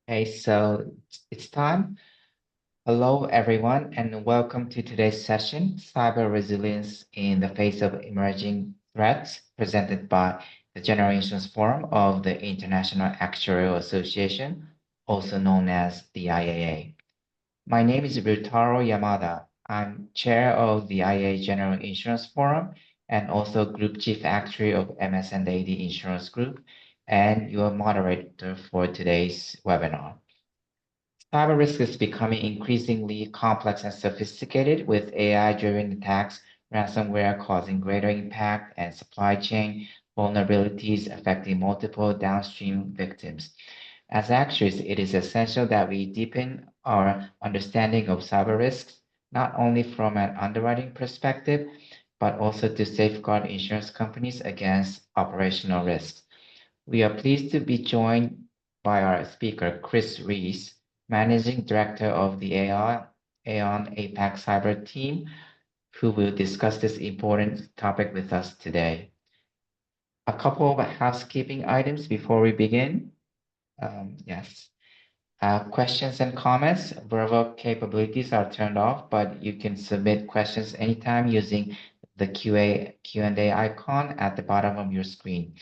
Okay, so it's time. Hello, everyone, and welcome to today's session, Cyber Resilience in the Face of Emerging Threats, presented by the Generations Forum of the International Actuarial Association, also known as the IAA. My name is Ryutaro Yamada. I'm chair of the IAA General Insurance Forum and also Group Chief Actuary of MS&AD Insurance Group, and your moderator for today's webinar. Cyber risk is becoming increasingly complex and sophisticated, with AI-driven attacks, ransomware causing greater impact, and supply chain vulnerabilities affecting multiple downstream victims. As actuaries, it is essential that we deepen our understanding of cyber risks, not only from an underwriting perspective, but also to safeguard insurance companies against operational risks. We are pleased to be joined by our speaker, Chris Rees, Managing Director of the Aon APAC Cyber Team, who will discuss this important topic with us today. A couple of housekeeping items before we begin. Yes. Questions and comments, verbal capabilities are turned off, but you can submit questions anytime using the Q&A icon at the bottom of your screen.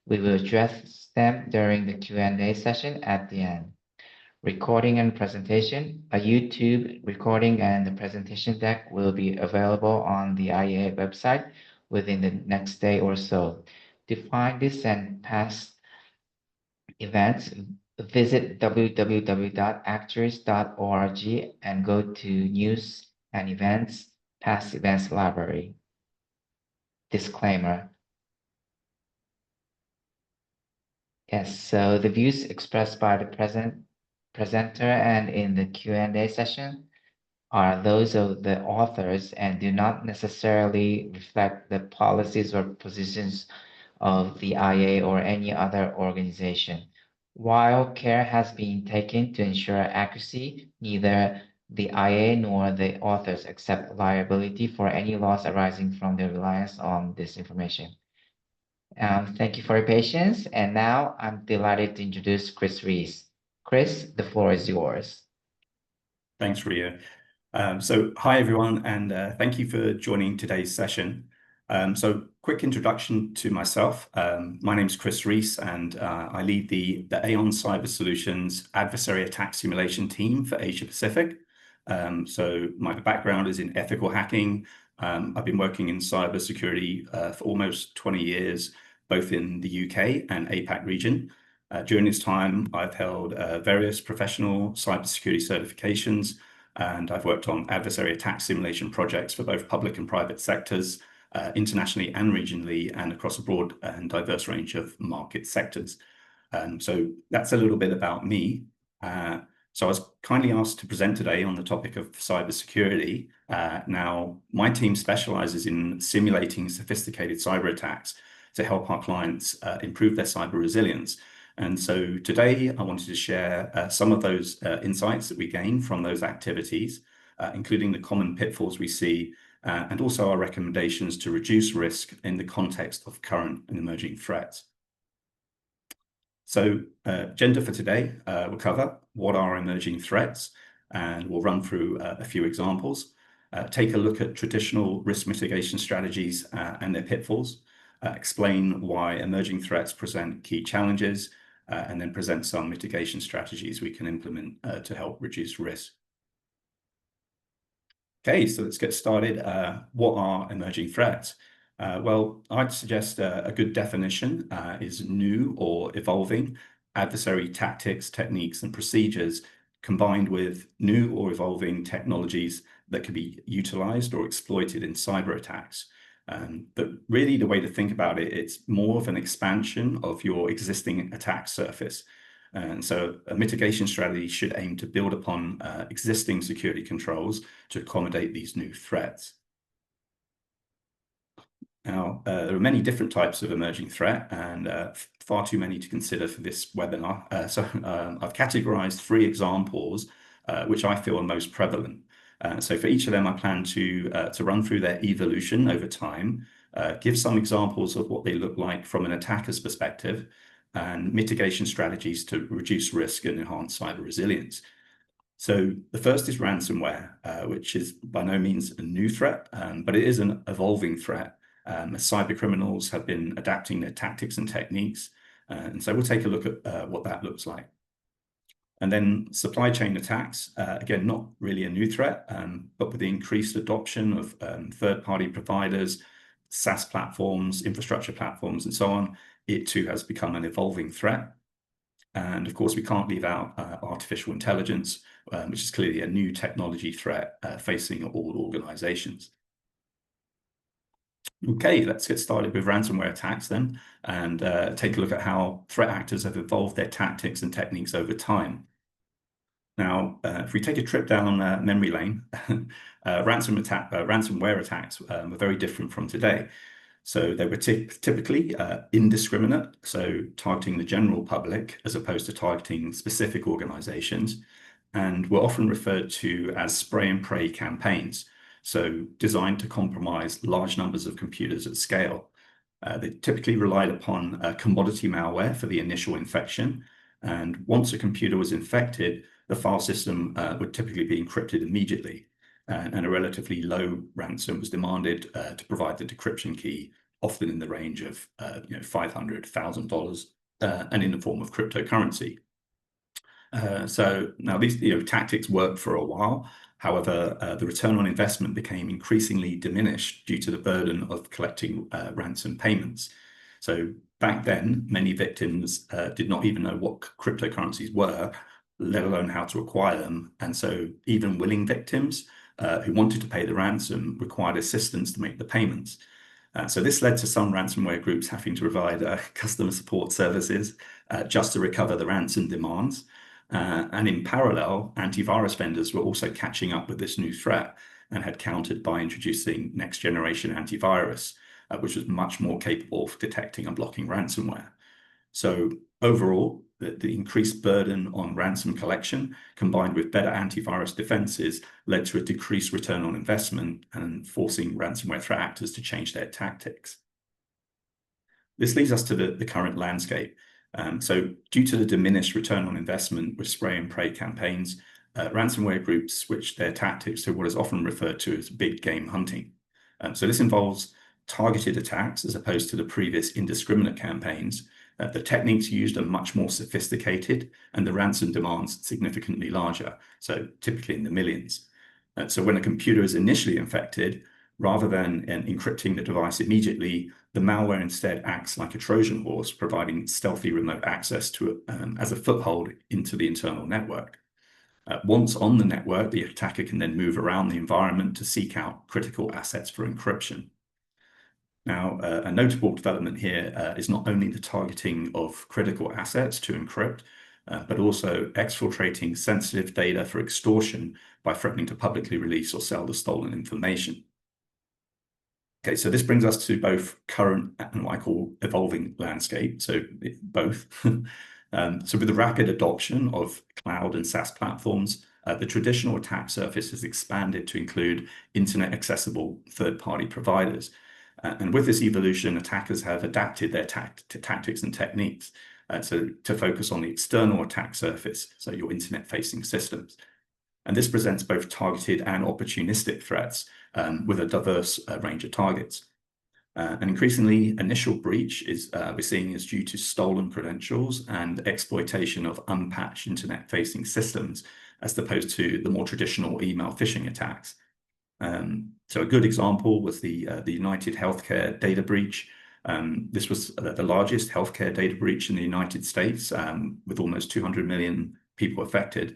We will address them during the Q&A session at the end. Recording and presentation, a YouTube recording and the presentation deck will be available on the IAA website within the next day or so. To find this and past events, visit www.actuaries.org and go to News and Events, Past Events Library. Disclaimer. Yes, so the views expressed by the presenter and in the Q&A session are those of the authors and do not necessarily reflect the policies or positions of the IA or any other organization. While care has been taken to ensure accuracy, neither the IA nor the authors accept liability for any loss arising from their reliance on this information. Thank you for your patience. And now I'm delighted to introduce Chris Rees. Chris, the floor is yours. Thanks, Ria. So hi, everyone, and thank you for joining today's session. So quick introduction to myself. My name is Chris Rees, and I lead the Aon Cyber Solutions Adversary Attack Simulation team for Asia Pacific. So my background is in ethical hacking. I've been working in cybersecurity for almost 20 years, both in the UK and APAC region. During this time, I've held various professional cybersecurity certifications, and I've worked on adversary attack simulation projects for both public and private sectors, internationally and regionally, and across a broad and diverse range of market sectors. So that's a little bit about me. So I was kindly asked to present today on the topic of cybersecurity. Now, my team specializes in simulating sophisticated cyber attacks to help our clients improve their cyber resilience. And so today I wanted to share some of those insights that we gain from those activities, including the common pitfalls we see, and also our recommendations to reduce risk in the context of current and emerging threats. So agenda for today, we'll cover what are emerging threats, and we'll run through a few examples, take a look at traditional risk mitigation strategies and their pitfalls, explain why emerging threats present key challenges, and then present some mitigation strategies we can implement to help reduce risk. Okay, so let's get started. What are emerging threats? Well, I'd suggest a good definition is new or evolving adversary tactics, techniques, and procedures combined with new or evolving technologies that can be utilized or exploited in cyber attacks. But really the way to think about it, it's more of an expansion of your existing attack surface. And so a mitigation strategy should aim to build upon existing security controls to accommodate these new threats. Now, there are many different types of emerging threat and far too many to consider for this webinar. So I've categorized 3 examples which I feel are most prevalent. So for each of them, I plan to run through their evolution over time, give some examples of what they look like from an attacker's perspective, and mitigation strategies to reduce risk and enhance cyber resilience. So the first is ransomware, which is by no means a new threat, but it is an evolving threat. As cyber criminals have been adapting their tactics and techniques. And so we'll take a look at what that looks like. And then supply chain attacks, again, not really a new threat, but with the increased adoption of third-party providers, SaaS platforms, infrastructure platforms, and so on, it too has become an evolving threat. And of course, we can't leave out artificial intelligence, which is clearly a new technology threat facing all organizations. Okay, let's get started with ransomware attacks then, and take a look at how threat actors have evolved their tactics and techniques over time. Now, if we take a trip down memory lane, ransomware attacks were very different from today. So they were typically indiscriminate, so targeting the general public as opposed to targeting specific organizations, and were often referred to as spray and pray campaigns, so designed to compromise large numbers of computers at scale. They typically relied upon commodity malware for the initial infection, and once a computer was infected, the file system would typically be encrypted immediately, and a relatively low ransom was demanded to provide the decryption key, often in the range of $500,000, and in the form of cryptocurrency. So now these tactics worked for a while. However, the return on investment became increasingly diminished due to the burden of collecting ransom payments. So back then, many victims did not even know what cryptocurrencies were, let alone how to acquire them. And so even willing victims who wanted to pay the ransom required assistance to make the payments. So this led to some ransomware groups having to provide customer support services just to recover the ransom demands. And in parallel, antivirus vendors were also catching up with this new threat and had countered by introducing next generation antivirus, which was much more capable of detecting and blocking ransomware. So overall, the increased burden on ransom collection combined with better antivirus defenses led to a decreased return on investment and forcing ransomware threat actors to change their tactics. This leads us to the current landscape. So due to the diminished return on investment with spray and pray campaigns, ransomware groups switch their tactics to what is often referred to as big game hunting. So this involves targeted attacks as opposed to the previous indiscriminate campaigns. The techniques used are much more sophisticated and the ransom demands significantly larger, so typically in the millions. So when a computer is initially infected, rather than encrypting the device immediately, the malware instead acts like a Trojan horse, providing stealthy remote access to as a foothold into the internal network. Once on the network, the attacker can then move around the environment to seek out critical assets for encryption. Now, a notable development here is not only the targeting of critical assets to encrypt, but also exfiltrating sensitive data for extortion by threatening to publicly release or sell the stolen information. Okay, so this brings us to both current and what I call evolving landscape, so both. So with the rapid adoption of cloud and SaaS platforms, the traditional attack surface has expanded to include internet accessible third-party providers. And with this evolution, attackers have adapted their tactics and techniques to focus on the external attack surface, so your internet-facing systems. And this presents both targeted and opportunistic threats with a diverse range of targets. And increasingly, initial breach we're seeing is due to stolen credentials and exploitation of unpatched internet-facing systems, as opposed to the more traditional email phishing attacks. So a good example was the United Healthcare data breach. This was the largest healthcare data breach in the United States, with almost 200 million people affected.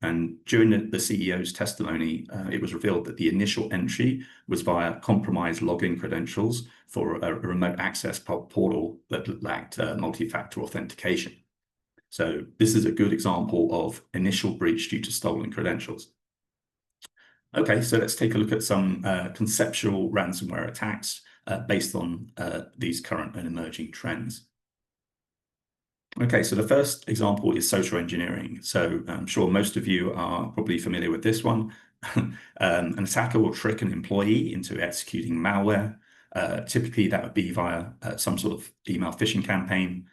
And during the CEO's testimony, it was revealed that the initial entry was via compromised login credentials for a remote access portal that lacked multi-factor authentication. So this is a good example of initial breach due to stolen credentials. Okay, so let's take a look at some conceptual ransomware attacks based on these current and emerging trends. Okay, so the first example is social engineering. So I'm sure most of you are probably familiar with this one. An attacker will trick an employee into executing malware. Typically, that would be via some sort of email phishing campaign.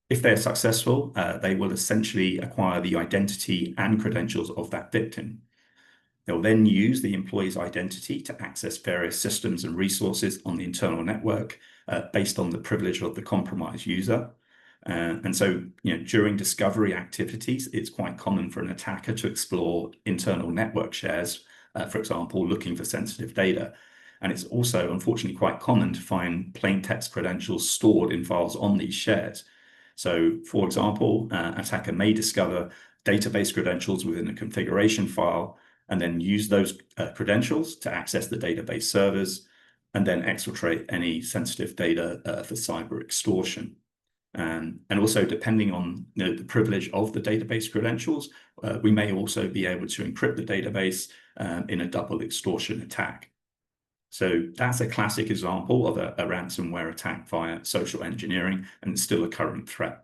If they're successful, they will essentially acquire the identity and credentials of that victim. They'll then use the employee's identity to access various systems and resources on the internal network based on the privilege of the compromised user. And so, during discovery activities, it's quite common for an attacker to explore internal network shares, for example, looking for sensitive data. And it's also, unfortunately, quite common to find plain text credentials stored in files on these shares. So, for example, an attacker may discover database credentials within a configuration file and then use those credentials to access the database servers and then exfiltrate any sensitive data for cyber extortion. And also, depending on the privilege of the database credentials, we may also be able to encrypt the database in a double extortion attack. So that's a classic example of a ransomware attack via social engineering, and it's still a current threat.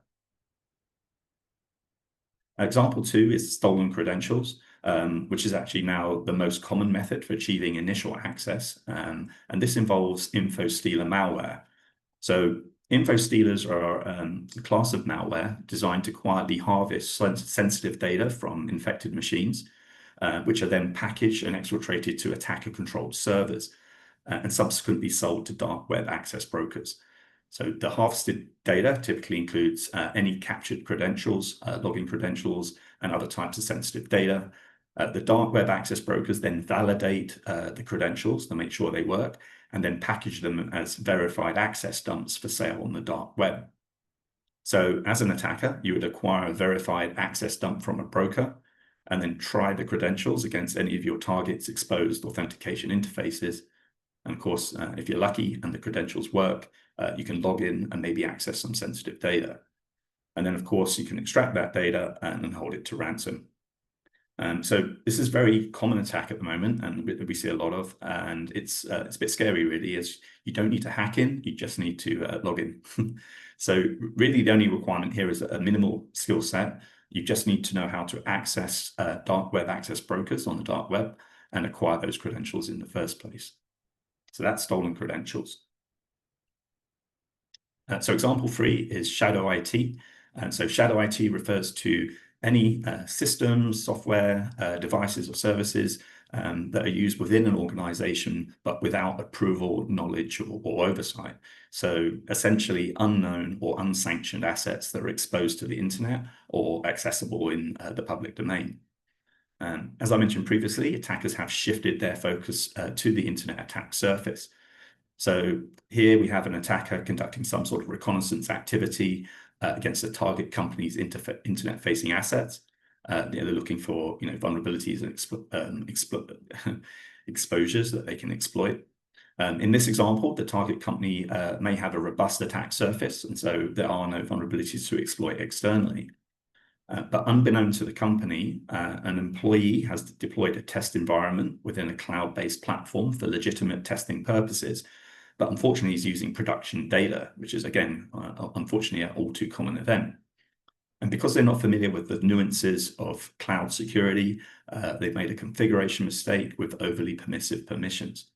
Example 2 is stolen credentials, which is actually now the most common method for achieving initial access. And this involves info stealer malware. So info stealers are a class of malware designed to quietly harvest sensitive data from infected machines, which are then packaged and exfiltrated to attacker-controlled servers and subsequently sold to dark web access brokers. So the harvested data typically includes any captured credentials, login credentials, and other types of sensitive data. The dark web access brokers then validate the credentials to make sure they work, and then package them as verified access dumps for sale on the dark web. So as an attacker, you would acquire a verified access dump from a broker, and then try the credentials against any of your target's exposed authentication interfaces. And of course, if you're lucky and the credentials work, you can log in and maybe access some sensitive data. And then, of course, you can extract that data and then hold it to ransom. So this is a very common attack at the moment, and we see a lot of, and it's a bit scary, really, as you don't need to hack in, you just need to log in. So really, the only requirement here is a minimal skill set. You just need to know how to access dark web access brokers on the dark web and acquire those credentials in the first place. So that's stolen credentials. So example 3 is shadow IT. And so shadow IT refers to any systems, software, devices or services that are used within an organization, but without approval, knowledge, or oversight. So essentially unknown or unsanctioned assets that are exposed to the internet or accessible in the public domain. As I mentioned previously, attackers have shifted their focus to the internet attack surface. So here we have an attacker conducting some sort of reconnaissance activity against a target company's internet-facing assets. They're looking for vulnerabilities and exposures that they can exploit. In this example, the target company may have a robust attack surface, and so there are no vulnerabilities to exploit externally. But unbeknown to the company, an employee has deployed a test environment within a cloud-based platform for legitimate testing purposes. But unfortunately, he's using production data, which is, again, unfortunately, an all too common event. And because they're not familiar with the nuances of cloud security, they've made a configuration mistake with overly permissive permissions.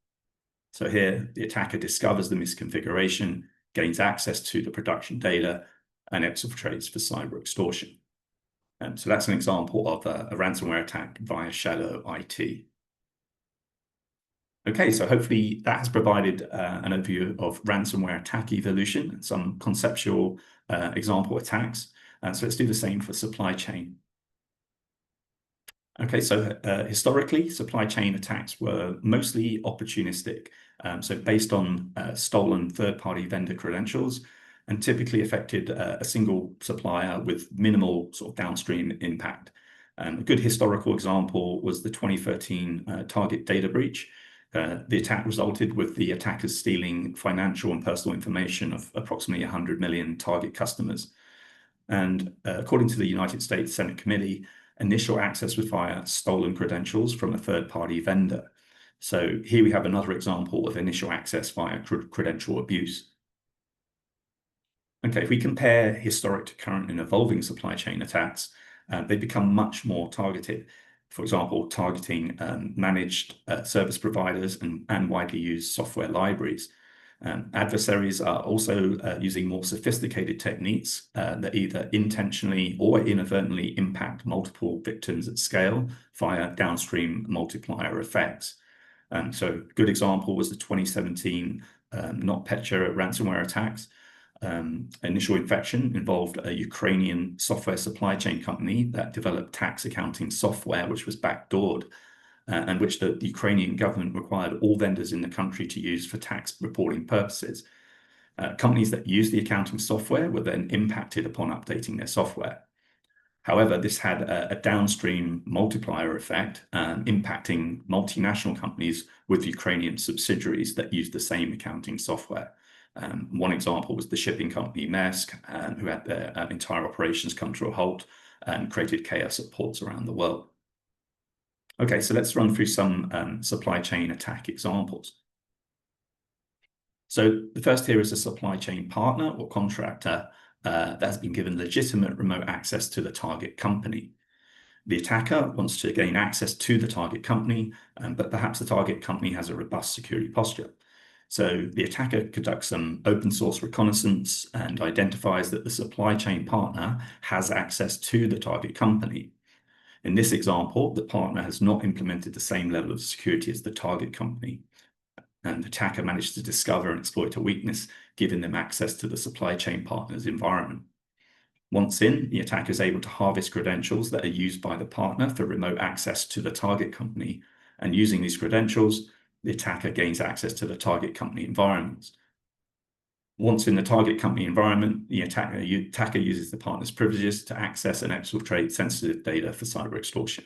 So here, the attacker discovers the misconfiguration, gains access to the production data, and exfiltrates for cyber extortion. So that's an example of a ransomware attack via shadow IT. Okay, so hopefully that has provided an overview of ransomware attack evolution and some conceptual example attacks. So let's do the same for supply chain. Okay, so historically, supply chain attacks were mostly opportunistic, so based on stolen third-party vendor credentials, and typically affected a single supplier with minimal sort of downstream impact. A good historical example was the 2013 Target data breach. The attack resulted with the attackers stealing financial and personal information of approximately 100 million target customers. And according to the United States Senate Committee, initial access was via stolen credentials from a third-party vendor. So here we have another example of initial access via credential abuse. Okay, if we compare historic to current and evolving supply chain attacks, they become much more targeted. For example, targeting managed service providers and widely used software libraries. Adversaries are also using more sophisticated techniques that either intentionally or inadvertently impact multiple victims at scale via downstream multiplier effects. So a good example was the 2017 NotPetya ransomware attacks. Initial infection involved a Ukrainian software supply chain company that developed tax accounting software, which was backdoored, and which the Ukrainian government required all vendors in the country to use for tax reporting purposes. Companies that used the accounting software were then impacted upon updating their software. However, this had a downstream multiplier effect, impacting multinational companies with Ukrainian subsidiaries that used the same accounting software. One example was the shipping company Maersk, who had their entire operations come to a halt and created chaos at ports around the world. Okay, so let's run through some supply chain attack examples. So the first here is a supply chain partner or contractor that has been given legitimate remote access to the target company. The attacker wants to gain access to the target company, but perhaps the target company has a robust security posture. So the attacker conducts some open source reconnaissance and identifies that the supply chain partner has access to the target company. In this example, the partner has not implemented the same level of security as the target company, and the attacker managed to discover and exploit a weakness, giving them access to the supply chain partner's environment. Once in, the attacker is able to harvest credentials that are used by the partner for remote access to the target company, and using these credentials, the attacker gains access to the target company environments. Once in the target company environment, the attacker uses the partner's privileges to access and exfiltrate sensitive data for cyber extortion.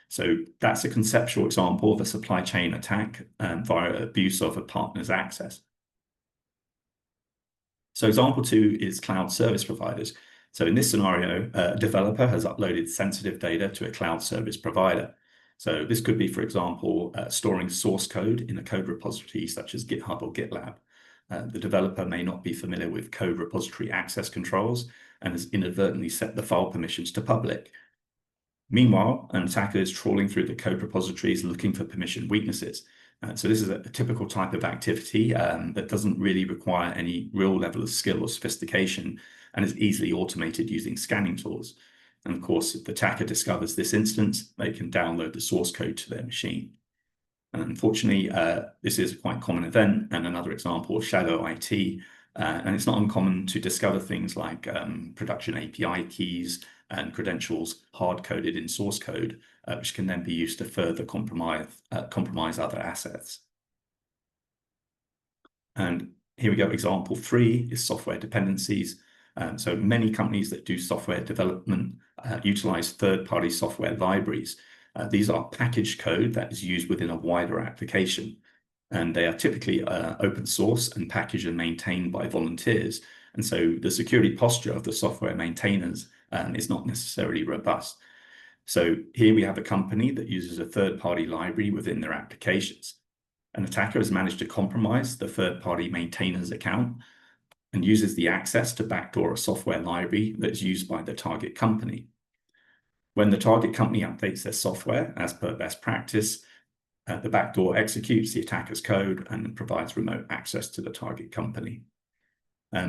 So that's a conceptual example of a supply chain attack via abuse of a partner's access. So example 2 is cloud service providers. So in this scenario, a developer has uploaded sensitive data to a cloud service provider. So this could be, for example, storing source code in a code repository such as GitHub or GitLab. The developer may not be familiar with code repository access controls and has inadvertently set the file permissions to public. Meanwhile, an attacker is trawling through the code repositories looking for permission weaknesses. So this is a typical type of activity that doesn't really require any real level of skill or sophistication and is easily automated using scanning tools. And of course, if the attacker discovers this instance, they can download the source code to their machine. And unfortunately, this is a quite common event and another example of shadow IT. And it's not uncommon to discover things like production API keys and credentials hard-coded in source code, which can then be used to further compromise other assets. And here we go, example 3 is software dependencies. So many companies that do software development utilize third-party software libraries. These are packaged code that is used within a wider application, and they are typically open source and packaged and maintained by volunteers. And so the security posture of the software maintainers is not necessarily robust. So here we have a company that uses a third-party library within their applications. An attacker has managed to compromise the third-party maintainer's account and uses the access to backdoor a software library that's used by the target company. When the target company updates their software as per best practice, the backdoor executes the attacker's code and provides remote access to the target company.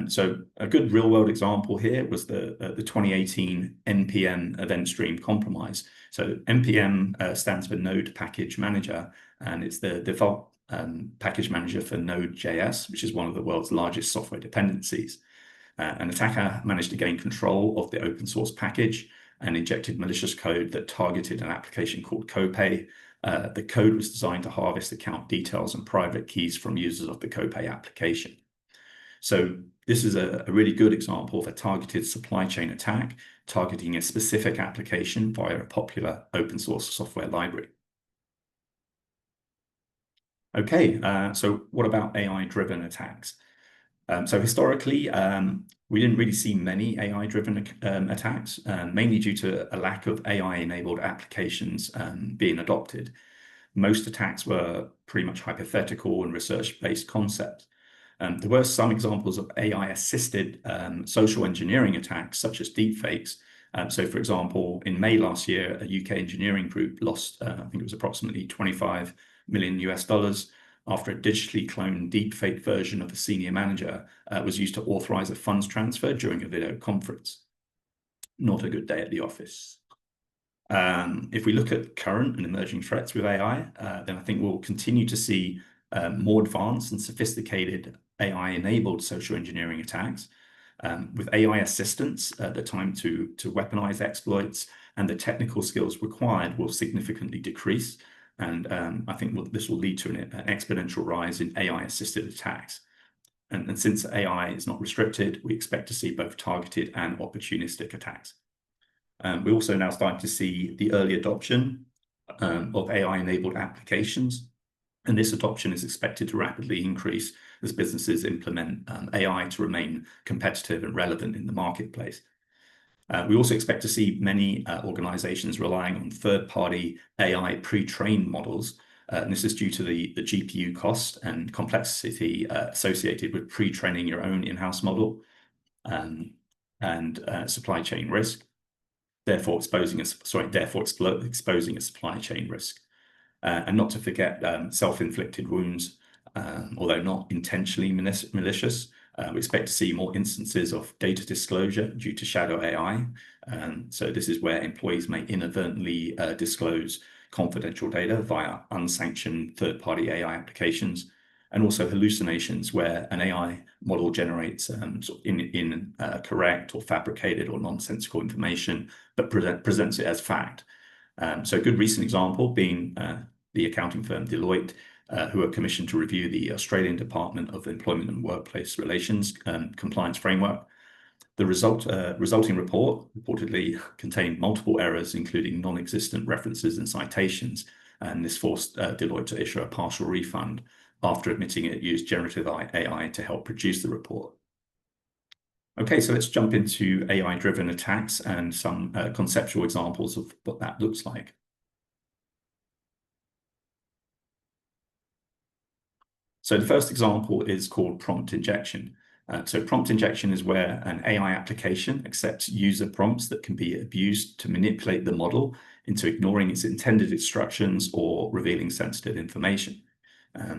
So a good real-world example here was the 2018 NPM event stream compromise. So NPM stands for Node Package Manager, and it's the default package manager for Node.js, which is one of the world's largest software dependencies. An attacker managed to gain control of the open source package and injected malicious code that targeted an application called Copay. The code was designed to harvest account details and private keys from users of the Copay application. So this is a really good example of a targeted supply chain attack targeting a specific application via a popular open source software library. Okay, so what about AI-driven attacks? So historically, we didn't really see many AI-driven attacks, mainly due to a lack of AI-enabled applications being adopted. Most attacks were pretty much hypothetical and research-based concepts. There were some examples of AI-assisted social engineering attacks, such as deepfakes. So, for example, in May last year, a UK engineering group lost, I think it was approximately $25 million after a digitally cloned deepfake version of a senior manager was used to authorize a funds transfer during a video conference. Not a good day at the office. If we look at current and emerging threats with AI, then I think we'll continue to see more advanced and sophisticated AI-enabled social engineering attacks. With AI assistance, the time to weaponize exploits and the technical skills required will significantly decrease. And I think this will lead to an exponential rise in AI-assisted attacks. And since AI is not restricted, we expect to see both targeted and opportunistic attacks. We're also now starting to see the early adoption of AI-enabled applications. And this adoption is expected to rapidly increase as businesses implement AI to remain competitive and relevant in the marketplace. We also expect to see many organizations relying on third-party AI pre-trained models. And this is due to the GPU cost and complexity associated with pre-training your own in-house model and supply chain risk, therefore exposing a supply chain risk. And not to forget self-inflicted wounds, although not intentionally malicious. We expect to see more instances of data disclosure due to shadow AI. So this is where employees may inadvertently disclose confidential data via unsanctioned third-party AI applications, and also hallucinations where an AI model generates incorrect or fabricated or nonsensical information, but presents it as fact. So a good recent example being the accounting firm Deloitte, who are commissioned to review the Australian Department of Employment and Workplace Relations compliance framework. The resulting report reportedly contained multiple errors, including non-existent references and citations, and this forced Deloitte to issue a partial refund after admitting it used generative AI to help produce the report. Okay, so let's jump into AI-driven attacks and some conceptual examples of what that looks like. So the first example is called prompt injection. So prompt injection is where an AI application accepts user prompts that can be abused to manipulate the model into ignoring its intended instructions or revealing sensitive information.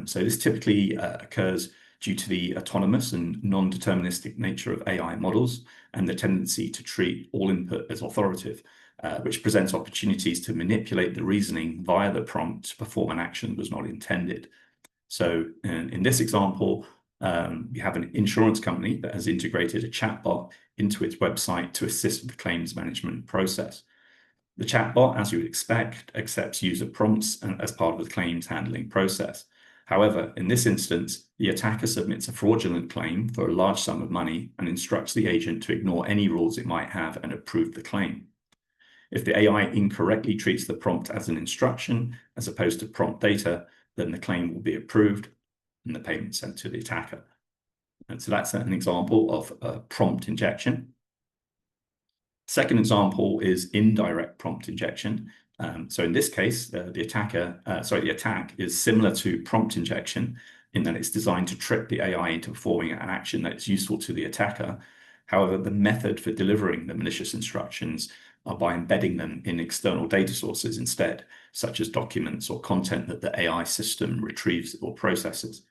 So this typically occurs due to the autonomous and non-deterministic nature of AI models and the tendency to treat all input as authoritative, which presents opportunities to manipulate the reasoning via the prompt to perform an action that was not intended. So in this example, we have an insurance company that has integrated a chatbot into its website to assist with the claims management process. The chatbot, as you would expect, accepts user prompts as part of the claims handling process. However, in this instance, the attacker submits a fraudulent claim for a large sum of money and instructs the agent to ignore any rules it might have and approve the claim. If the AI incorrectly treats the prompt as an instruction as opposed to prompt data, then the claim will be approved and the payment sent to the attacker. And so that's an example of prompt injection. Second example is indirect prompt injection. So in this case, the attack is similar to prompt injection in that it's designed to trick the AI into performing an action that is useful to the attacker. However, the method for delivering the malicious instructions are by embedding them in external data sources instead, such as documents or content that the AI system retrieves or processes.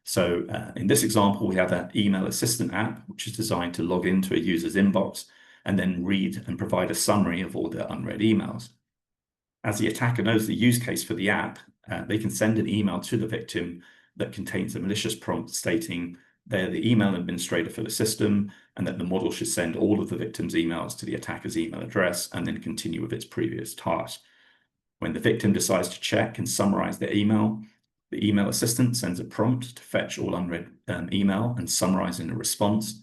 So in this example, we have an email assistant app, which is designed to log into a user's inbox and then read and provide a summary of all their unread emails. As the attacker knows the use case for the app, they can send an email to the victim that contains a malicious prompt stating they're the email administrator for the system and that the model should send all of the victim's emails to the attacker's email address and then continue with its previous task. When the victim decides to check and summarize their email, the email assistant sends a prompt to fetch all unread email and summarize in a response.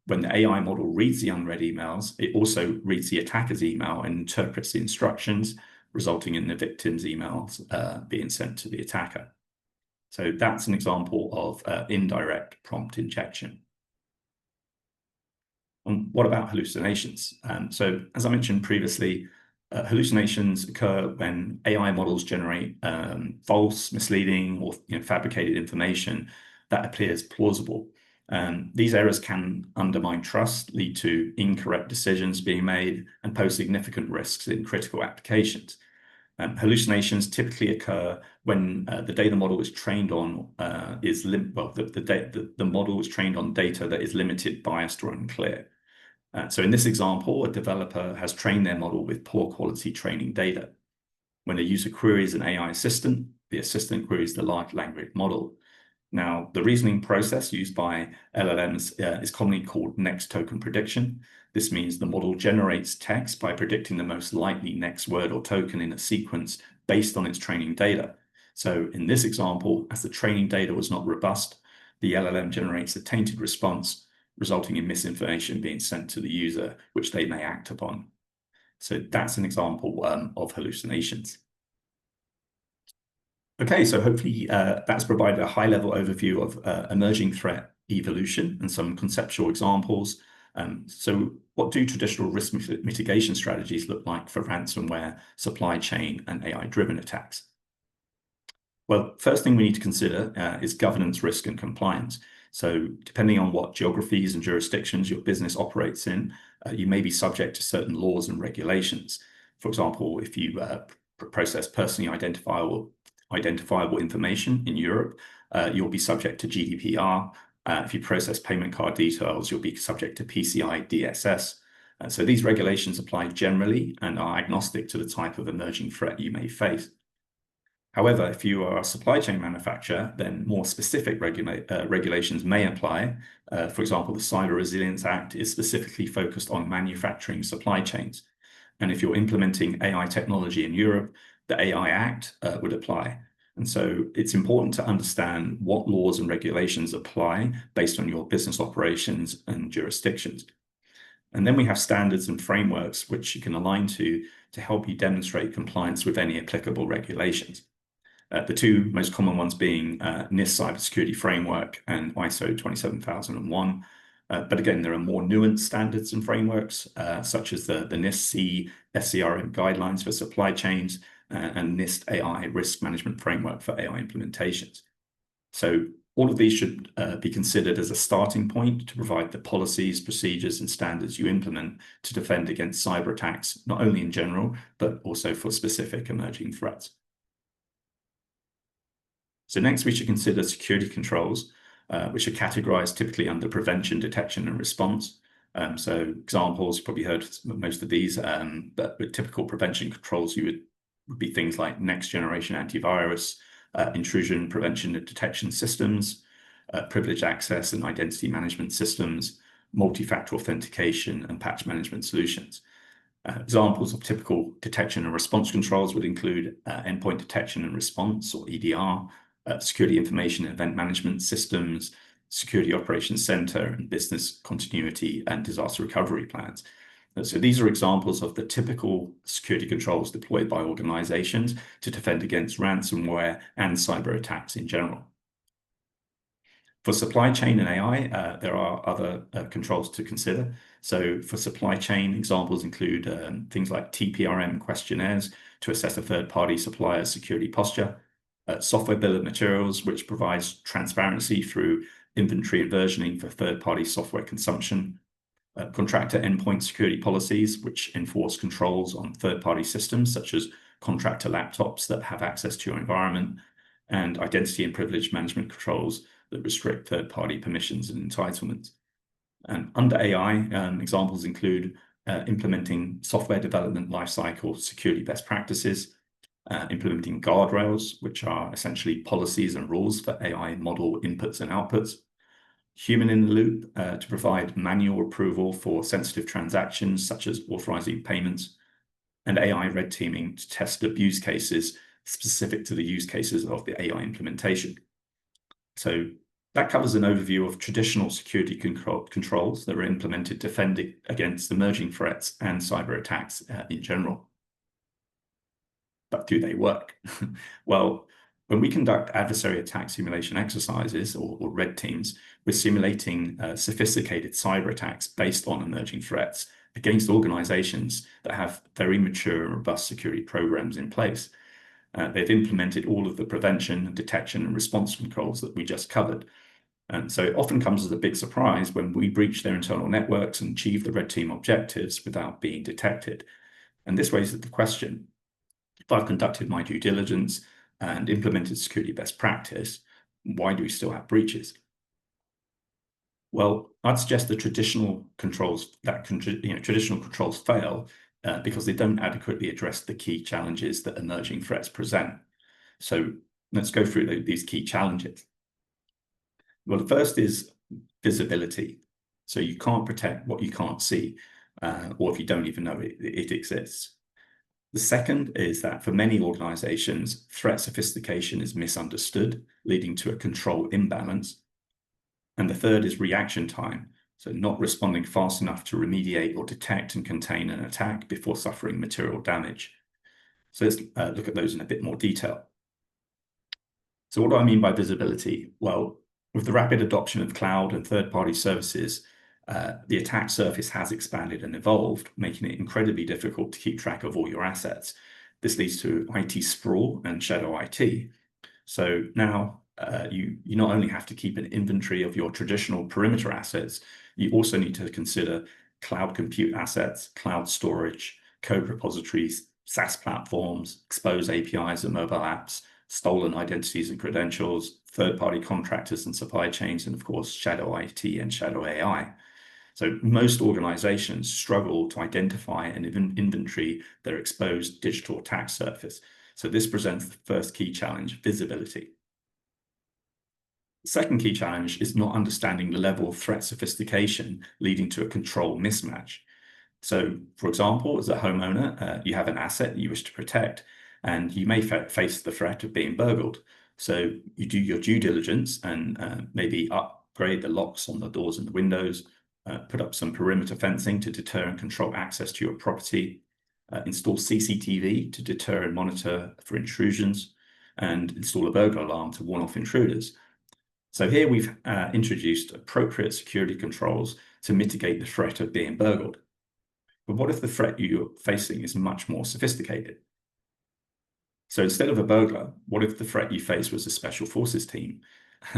When the AI model reads the unread emails, it also reads the attacker's email and interprets the instructions, resulting in the victim's emails being sent to the attacker. So that's an example of indirect prompt injection. And what about hallucinations? So as I mentioned previously, hallucinations occur when AI models generate false, misleading, or fabricated information that appears plausible. These errors can undermine trust, lead to incorrect decisions being made, and pose significant risks in critical applications. Hallucinations typically occur when the data model is trained on the model is trained on data that is limited, biased, or unclear. So in this example, a developer has trained their model with poor quality training data. When a user queries an AI assistant, the assistant queries the large language model. Now, the reasoning process used by LLMs is commonly called next token prediction. This means the model generates text by predicting the most likely next word or token in a sequence based on its training data. So in this example, as the training data was not robust, the LLM generates a tainted response, resulting in misinformation being sent to the user, which they may act upon. So that's an example of hallucinations. Okay, so hopefully that's provided a high-level overview of emerging threat evolution and some conceptual examples. So what do traditional risk mitigation strategies look like for ransomware, supply chain, and AI-driven attacks? Well, first thing we need to consider is governance, risk, and compliance. So depending on what geographies and jurisdictions your business operates in, you may be subject to certain laws and regulations. For example, if you process personally identifiable information in Europe, you'll be subject to GDPR. If you process payment card details, you'll be subject to PCI DSS. So these regulations apply generally and are agnostic to the type of emerging threat you may face. However, if you are a supply chain manufacturer, then more specific regulations may apply. For example, the Cyber Resilience Act is specifically focused on manufacturing supply chains. And if you're implementing AI technology in Europe, the AI Act would apply. And so it's important to understand what laws and regulations apply based on your business operations and jurisdictions. And then we have standards and frameworks which you can align to help you demonstrate compliance with any applicable regulations. The two most common ones being NIST Cybersecurity Framework and ISO 27001. But again, there are more nuanced standards and frameworks, such as the NIST-C SCRM guidelines for supply chains and NIST AI risk management framework for AI implementations. So all of these should be considered as a starting point to provide the policies, procedures, and standards you implement to defend against cyber attacks, not only in general, but also for specific emerging threats. So next, we should consider security controls, which are categorized typically under prevention, detection, and response. So examples, you've probably heard most of these, but with typical prevention controls, would be things like next generation antivirus, intrusion prevention and detection systems, privileged access and identity management systems, multi-factor authentication, and patch management solutions. Examples of typical detection and response controls would include endpoint detection and response, or EDR, security information and event management systems, security operations center, and business continuity and disaster recovery plans. So these are examples of the typical security controls deployed by organizations to defend against ransomware and cyber attacks in general. For supply chain and AI, there are other controls to consider. So for supply chain, examples include things like TPRM questionnaires to assess a third-party supplier's security posture, software bill of materials, which provides transparency through inventory and versioning for third-party software consumption, contractor endpoint security policies, which enforce controls on third-party systems, such as contractor laptops that have access to your environment, and identity and privilege management controls that restrict third-party permissions and entitlements. And under AI, examples include implementing software development lifecycle security best practices, implementing guardrails, which are essentially policies and rules for AI model inputs and outputs, human in the loop to provide manual approval for sensitive transactions, such as authorizing payments, and AI red teaming to test abuse cases specific to the use cases of the AI implementation. So that covers an overview of traditional security controls that are implemented defending against emerging threats and cyber attacks in general. But do they work? Well, when we conduct adversary attack simulation exercises, or red teams, we're simulating sophisticated cyber attacks based on emerging threats against organizations that have very mature and robust security programs in place. They've implemented all of the prevention, detection, and response controls that we just covered. And so it often comes as a big surprise when we breach their internal networks and achieve the red team objectives without being detected. And this raises the question, if I've conducted my due diligence and implemented security best practice, why do we still have breaches? Well, I'd suggest the traditional controls fail because they don't adequately address the key challenges that emerging threats present. So let's go through these key challenges. Well, the first is visibility. So you can't protect what you can't see, or if you don't even know it exists. The second is that for many organizations, threat sophistication is misunderstood, leading to a control imbalance. And the third is reaction time. So not responding fast enough to remediate or detect and contain an attack before suffering material damage. So let's look at those in a bit more detail. So what do I mean by visibility? Well, with the rapid adoption of cloud and third-party services, the attack surface has expanded and evolved, making it incredibly difficult to keep track of all your assets. This leads to IT sprawl and shadow IT. So now you not only have to keep an inventory of your traditional perimeter assets, you also need to consider cloud compute assets, cloud storage, code repositories, SaaS platforms, exposed APIs and mobile apps, stolen identities and credentials, third-party contractors and supply chains, and of course, shadow IT and shadow AI. So most organizations struggle to identify and inventory their exposed digital attack surface. So this presents the first key challenge, visibility. The second key challenge is not understanding the level of threat sophistication, leading to a control mismatch. So, for example, as a homeowner, you have an asset you wish to protect, and you may face the threat of being burgled. So you do your due diligence and maybe upgrade the locks on the doors and the windows, put up some perimeter fencing to deter and control access to your property, install CCTV to deter and monitor for intrusions, and install a burglar alarm to warn off intruders. So here we've introduced appropriate security controls to mitigate the threat of being burgled. But what if the threat you're facing is much more sophisticated? So instead of a burglar, what if the threat you face was a special forces team?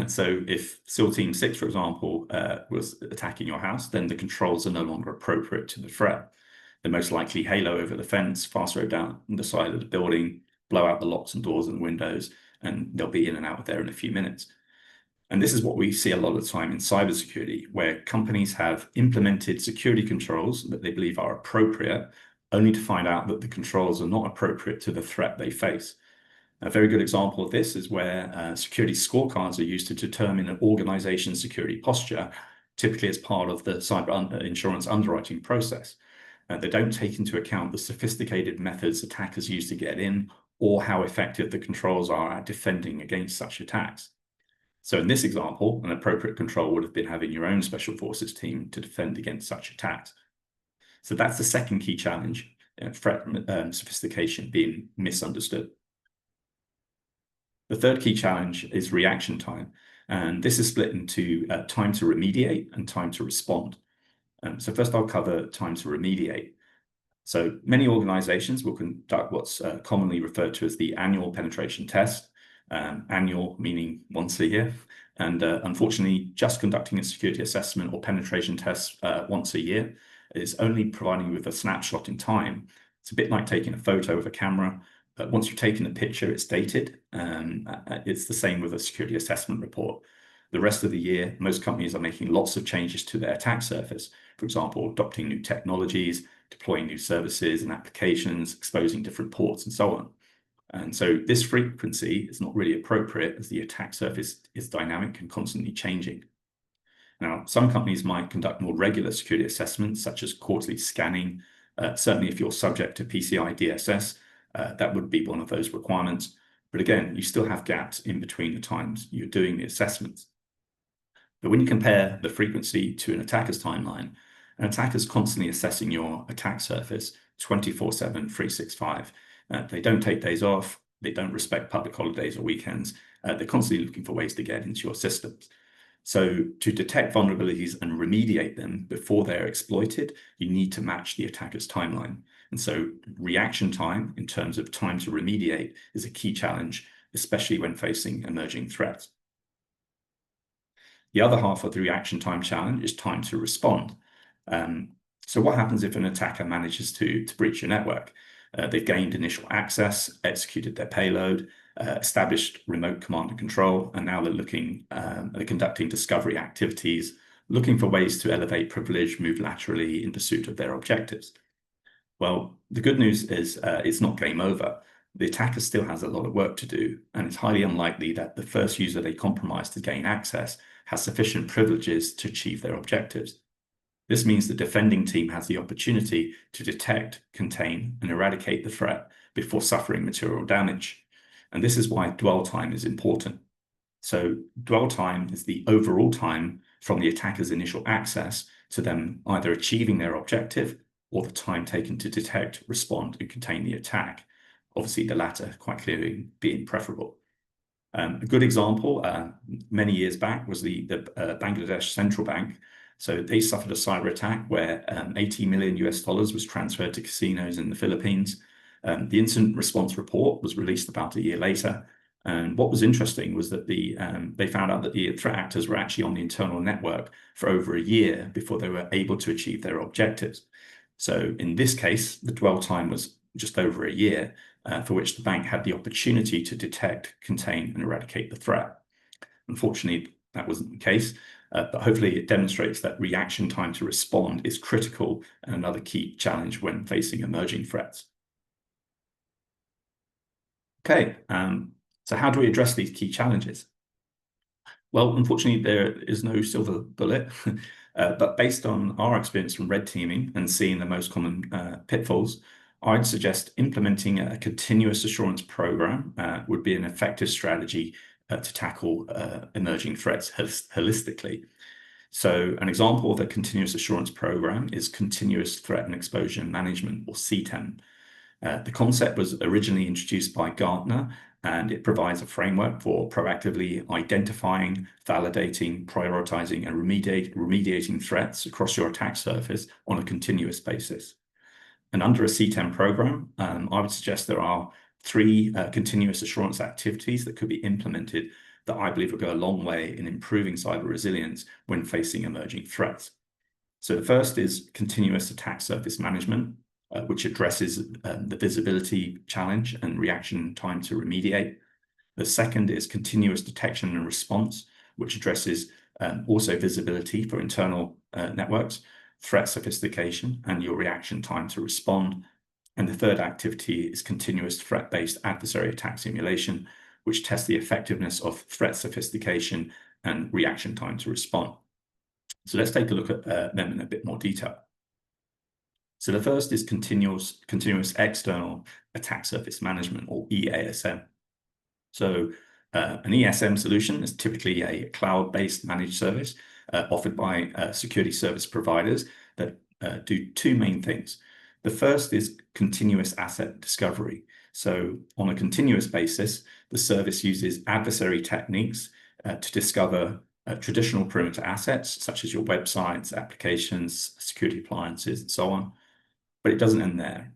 So if SEAL Team 6, for example, was attacking your house, then the controls are no longer appropriate to the threat. They most likely halo over the fence, fast road down the side of the building, blow out the locks and doors and windows, and they'll be in and out of there in a few minutes. And this is what we see a lot of the time in cybersecurity, where companies have implemented security controls that they believe are appropriate, only to find out that the controls are not appropriate to the threat they face. A very good example of this is where security scorecards are used to determine an organization's security posture, typically as part of the cyber insurance underwriting process. They don't take into account the sophisticated methods attackers use to get in, or how effective the controls are at defending against such attacks. So in this example, an appropriate control would have been having your own special forces team to defend against such attacks. So that's the second key challenge, threat sophistication being misunderstood. The third key challenge is reaction time. And this is split into time to remediate and time to respond. So first I'll cover time to remediate. So many organizations will conduct what's commonly referred to as the annual penetration test. Annual meaning once a year. And unfortunately, just conducting a security assessment or penetration test once a year is only providing you with a snapshot in time. It's a bit like taking a photo with a camera. But once you've taken a picture, it's dated. It's the same with a security assessment report. The rest of the year, most companies are making lots of changes to their attack surface. For example, adopting new technologies, deploying new services and applications, exposing different ports, and so on. And so this frequency is not really appropriate as the attack surface is dynamic and constantly changing. Now, some companies might conduct more regular security assessments, such as quarterly scanning. Certainly, if you're subject to PCI DSS, that would be one of those requirements. But again, you still have gaps in between the times you're doing the assessments. But when you compare the frequency to an attacker's timeline, an attacker's constantly assessing your attack surface 24/7, 365. They don't take days off. They don't respect public holidays or weekends. They're constantly looking for ways to get into your systems. So to detect vulnerabilities and remediate them before they're exploited, you need to match the attacker's timeline. And so reaction time, in terms of time to remediate, is a key challenge, especially when facing emerging threats. The other half of the reaction time challenge is time to respond. So what happens if an attacker manages to breach your network? They've gained initial access, executed their payload, established remote command and control, and now they're conducting discovery activities, looking for ways to elevate privilege, move laterally in pursuit of their objectives. Well, the good news is it's not game over. The attacker still has a lot of work to do, and it's highly unlikely that the first user they compromise to gain access has sufficient privileges to achieve their objectives. This means the defending team has the opportunity to detect, contain, and eradicate the threat before suffering material damage. And this is why dwell time is important. So dwell time is the overall time from the attacker's initial access to them either achieving their objective or the time taken to detect, respond, and contain the attack. Obviously, the latter quite clearly being preferable. A good example many years back was the Bangladesh Central Bank. So they suffered a cyber attack where $80 million was transferred to casinos in the Philippines. The incident response report was released about a year later. And what was interesting was that they found out that the threat actors were actually on the internal network for over a year before they were able to achieve their objectives. So in this case, the dwell time was just over a year, for which the bank had the opportunity to detect, contain, and eradicate the threat. Unfortunately, that wasn't the case, but hopefully it demonstrates that reaction time to respond is critical and another key challenge when facing emerging threats. Okay, so how do we address these key challenges? Well, unfortunately, there is no silver bullet, but based on our experience from red teaming and seeing the most common pitfalls, I'd suggest implementing a continuous assurance program would be an effective strategy to tackle emerging threats holistically. So an example of a continuous assurance program is Continuous Threat and Exposure Management, or CTEM. The concept was originally introduced by Gartner, and it provides a framework for proactively identifying, validating, prioritizing, and remediating threats across your attack surface on a continuous basis. And under a CTEM program, I would suggest there are three continuous assurance activities that could be implemented that I believe will go a long way in improving cyber resilience when facing emerging threats. So the first is continuous attack surface management, which addresses the visibility challenge and reaction time to remediate. The second is continuous detection and response, which addresses also visibility for internal networks, threat sophistication, and your reaction time to respond. And the third activity is continuous threat-based adversary attack simulation, which tests the effectiveness of threat sophistication and reaction time to respond. So let's take a look at them in a bit more detail. So the first is continuous external attack surface management, or EASM. So an ESM solution is typically a cloud-based managed service offered by security service providers that do two main things. The first is continuous asset discovery. So on a continuous basis, the service uses adversary techniques to discover traditional perimeter assets, such as your websites, applications, security appliances, and so on. But it doesn't end there.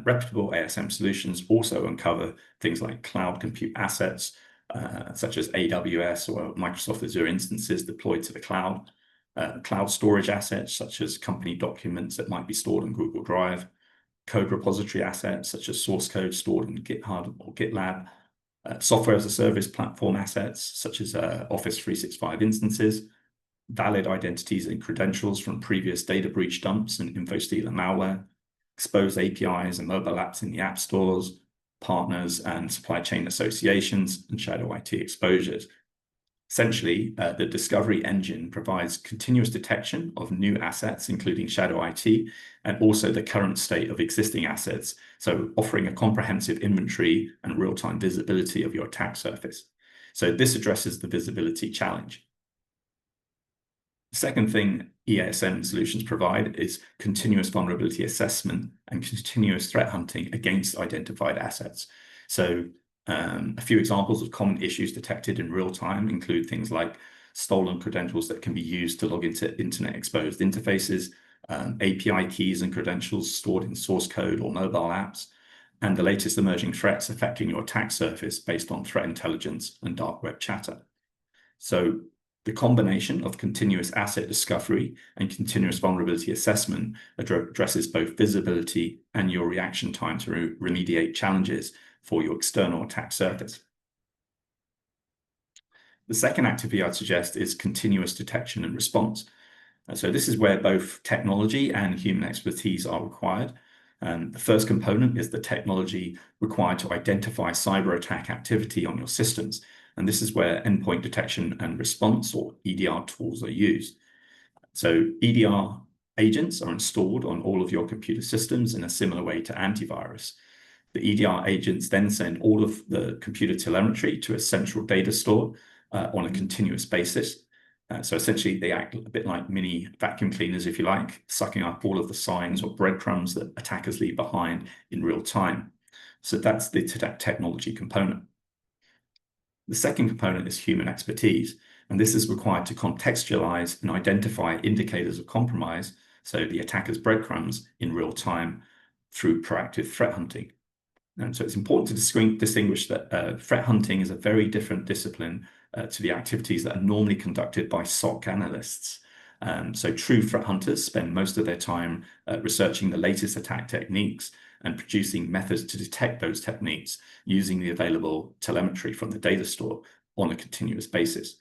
Reputable ASM solutions also uncover things like cloud compute assets, such as AWS or Microsoft Azure instances deployed to the cloud, cloud storage assets, such as company documents that might be stored on Google Drive, code repository assets, such as source code stored in GitHub or GitLab, software as a service platform assets, such as Office 365 instances, valid identities and credentials from previous data breach dumps and InfoStealer malware, exposed APIs and mobile apps in the app stores, partners and supply chain associations, and shadow IT exposures. Essentially, the discovery engine provides continuous detection of new assets, including shadow IT, and also the current state of existing assets, so offering a comprehensive inventory and real-time visibility of your attack surface. So this addresses the visibility challenge. The second thing EASM solutions provide is continuous vulnerability assessment and continuous threat hunting against identified assets. So a few examples of common issues detected in real time include things like stolen credentials that can be used to log into internet exposed interfaces, API keys and credentials stored in source code or mobile apps, and the latest emerging threats affecting your attack surface based on threat intelligence and dark web chatter. So The combination of continuous asset discovery and continuous vulnerability assessment addresses both visibility and your reaction time to remediate challenges for your external attack surface. The second activity I'd suggest is continuous detection and response. So this is where both technology and human expertise are required. The first component is the technology required to identify cyber attack activity on your systems. And this is where endpoint detection and response, or EDR, tools are used. So EDR agents are installed on all of your computer systems in a similar way to antivirus. The EDR agents then send all of the computer telemetry to a central data store on a continuous basis. So essentially, they act a bit like mini vacuum cleaners, if you like, sucking up all of the signs or breadcrumbs that attackers leave behind in real time. So that's the technology component. The second component is human expertise, and this is required to contextualize and identify indicators of compromise, so the attacker's breadcrumbs, in real time through proactive threat hunting. And so it's important to distinguish that threat hunting is a very different discipline to the activities that are normally conducted by SOC analysts. So true threat hunters spend most of their time researching the latest attack techniques and producing methods to detect those techniques using the available telemetry from the data store on a continuous basis.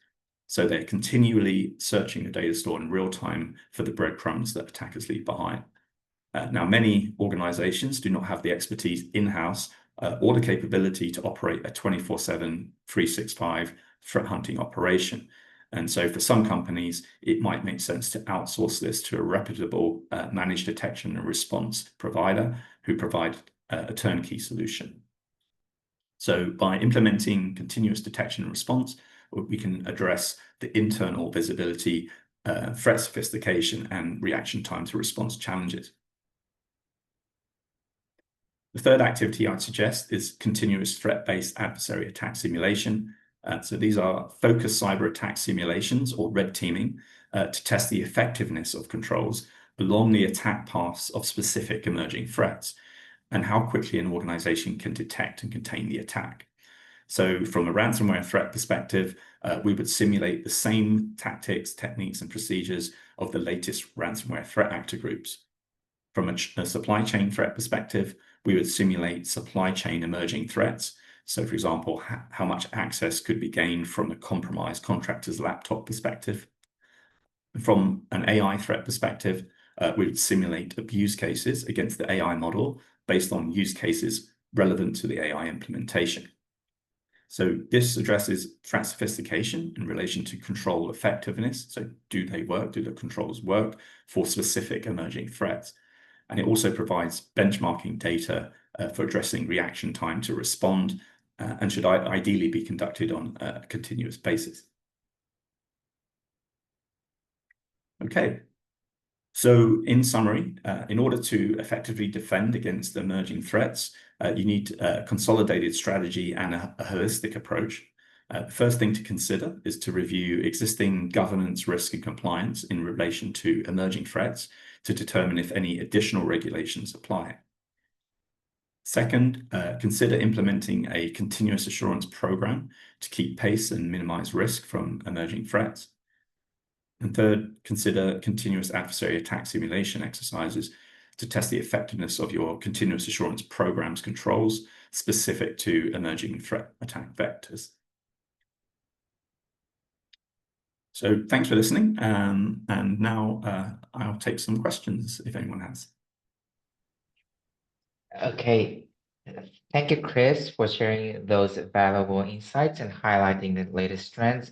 So they're continually searching the data store in real time for the breadcrumbs that attackers leave behind. Now, many organizations do not have the expertise in-house or the capability to operate a 24/7, 365 threat hunting operation. And so for some companies, it might make sense to outsource this to a reputable managed detection and response provider who provide a turnkey solution. So by implementing continuous detection and response, we can address the internal visibility, threat sophistication, and reaction time to response challenges. The third activity I'd suggest is continuous threat-based adversary attack simulation. So these are focused cyber attack simulations, or red teaming, to test the effectiveness of controls along the attack paths of specific emerging threats and how quickly an organization can detect and contain the attack. So from a ransomware threat perspective, we would simulate the same tactics, techniques, and procedures of the latest ransomware threat actor groups. From a supply chain threat perspective, we would simulate supply chain emerging threats. So, for example, how much access could be gained from a compromised contractor's laptop perspective. From an AI threat perspective, we would simulate abuse cases against the AI model based on use cases relevant to the AI implementation. So this addresses threat sophistication in relation to control effectiveness. So do they work? Do the controls work for specific emerging threats? And it also provides benchmarking data for addressing reaction time to respond and should ideally be conducted on a continuous basis. Okay, so in summary, in order to effectively defend against emerging threats, you need a consolidated strategy and a holistic approach. The first thing to consider is to review existing governance, risk, and compliance in relation to emerging threats to determine if any additional regulations apply. Second, consider implementing a continuous assurance program to keep pace and minimize risk from emerging threats. And third, consider continuous adversary attack simulation exercises to test the effectiveness of your continuous assurance programs controls specific to emerging threat attack vectors. So thanks for listening. And now I'll take some questions if anyone has. Okay. Thank you, Chris, for sharing those valuable insights and highlighting the latest trends.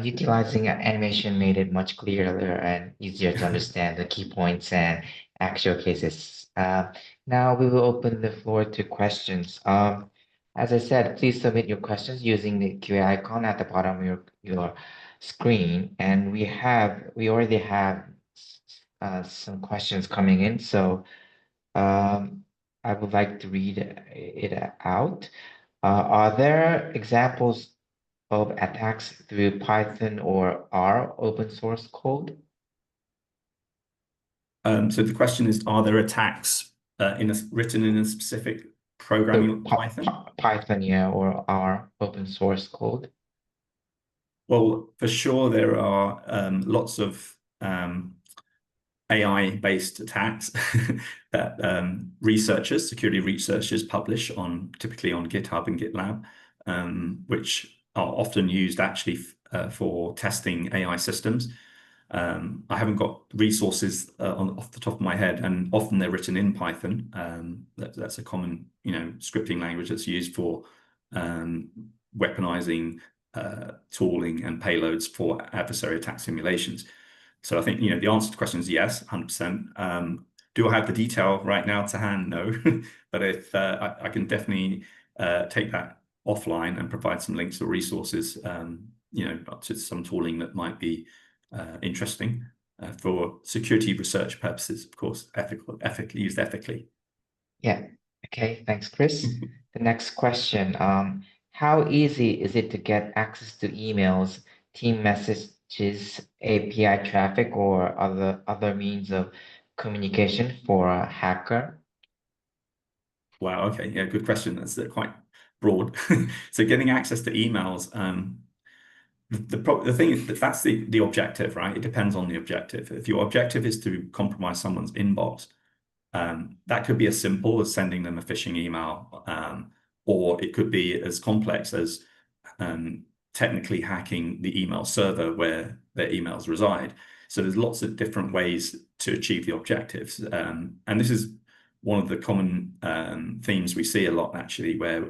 Utilizing animation made it much clearer and easier to understand the key points and actual cases. Now we will open the floor to questions. As I said, please submit your questions using the QA icon at the bottom of your screen. And we already have some questions coming in. So I would like to read it out. Are there examples of attacks through Python or R open source code? So the question is, are there attacks written in a specific programming So Python? Python, yeah, or R open source code. Well, for sure, there are lots of AI-based attacks that security researchers publish typically on GitHub and GitLab, which are often used actually for testing AI systems. I haven't got resources off the top of my head, and often they're written in Python. That's a common, scripting language that's used for weaponizing tooling and payloads for adversary attack simulations. So I think, the answer to the question is yes, 100%. Do I have the detail right now to hand? No, but if I can definitely take that offline and provide some links or resources, to some tooling that might be interesting for security research purposes, of course, used ethically. Yeah. Okay. Thanks, Chris. The next question. How easy is it to get access to emails, team messages, API traffic, or other means of communication for a hacker? Wow. Okay. Yeah. Good question. That's quite broad. So getting access to emails, the thing is that's the objective, right? It depends on the objective. If your objective is to compromise someone's inbox, that could be as simple as sending them a phishing email, or it could be as complex as technically hacking the email server where their emails reside. So there's lots of different ways to achieve the objectives. And this is one of the common themes we see a lot, actually, where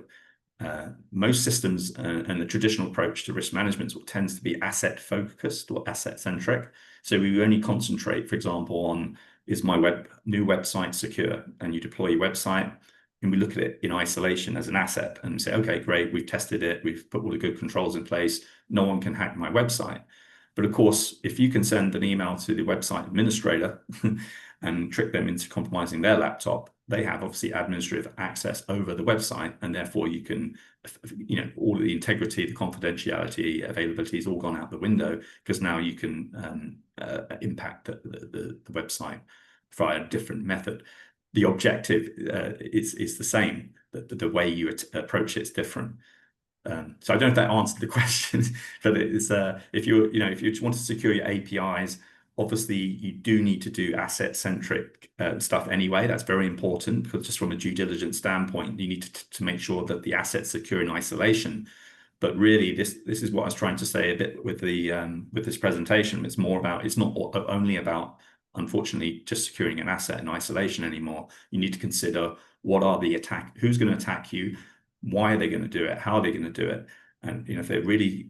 most systems and the traditional approach to risk management tends to be asset focused or asset centric. So we only concentrate, for example, on is my new website secure? And you deploy your website, and we look at it in isolation as an asset and say, okay, great, we've tested it, we've put all the good controls in place, no one can hack my website. But of course, if you can send an email to the website administrator and trick them into compromising their laptop, they have obviously administrative access over the website, and therefore you can, all of the integrity, the confidentiality, availability is all gone out the window, because now you can impact the website via a different method. The objective is the same, the way you approach it is different. So I don't know if that answered the question, but it's if you want to secure your APIs, obviously you do need to do asset centric stuff anyway. That's very important, because just from a due diligence standpoint, you need to make sure that the asset's secure in isolation. But really, this is what I was trying to say a bit with this presentation. It's not only about, unfortunately, just securing an asset in isolation anymore. You need to consider who's going to attack you, why are they going to do it, how are they going to do it, and if they're really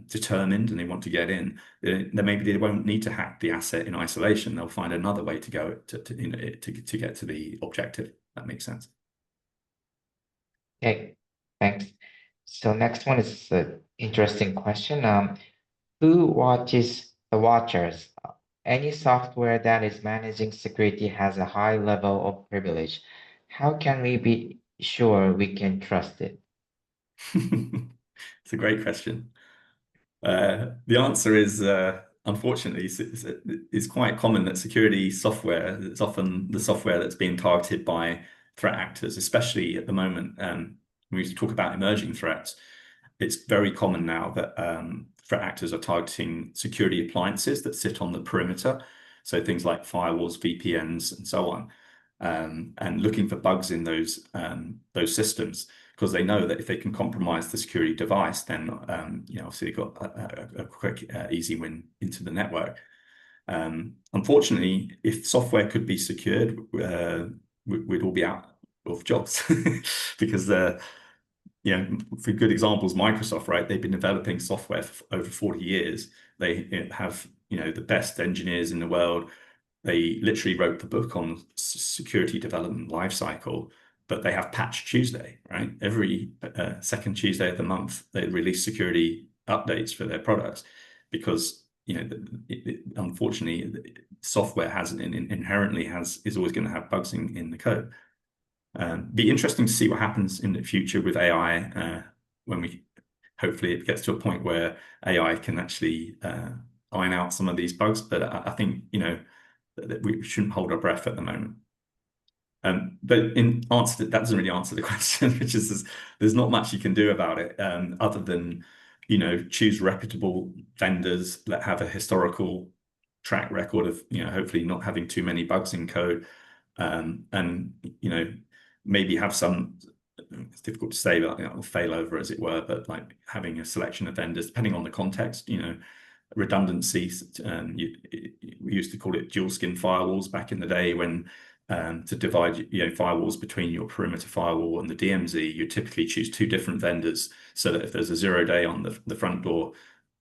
determined and they want to get in, then maybe they won't need to hack the asset in isolation. They'll find another way to go to get to the objective. That makes sense. Okay. Thanks. So next one is an interesting question. Who watches the watchers? Any software that is managing security has a high level of privilege. How can we be sure we can trust it? It's a great question. The answer is, unfortunately, it's quite common that security software is often the software that's being targeted by threat actors, especially at the moment. When we talk about emerging threats, it's very common now that threat actors are targeting security appliances that sit on the perimeter. So things like firewalls, VPNs, and so on, and looking for bugs in those systems, because they know that if they can compromise the security device, then obviously they've got a quick, easy win into the network. Unfortunately, if software could be secured, we'd all be out of jobs because for good examples, Microsoft, right? They've been developing software for over 40 years. They have the best engineers in the world. They literally wrote the book on security development lifecycle, but they have Patch Tuesday, right? Every second Tuesday of the month, they release security updates for their products, because unfortunately, software inherently is always going to have bugs in the code. Be interesting to see what happens in the future with AI when hopefully it gets to a point where AI can actually iron out some of these bugs. But I think that we shouldn't hold our breath at the moment. But that doesn't really answer the question, which is there's not much you can do about it other than choose reputable vendors that have a historical track record of, hopefully not having too many bugs in code, and maybe have some, it's difficult to say, but failover, as it were, but like having a selection of vendors depending on the context, redundancies. We used to call it dual skin firewalls back in the day, when to divide firewalls between your perimeter firewall and the DMZ, you typically choose two different vendors, so that if there's a 0-day on the front door,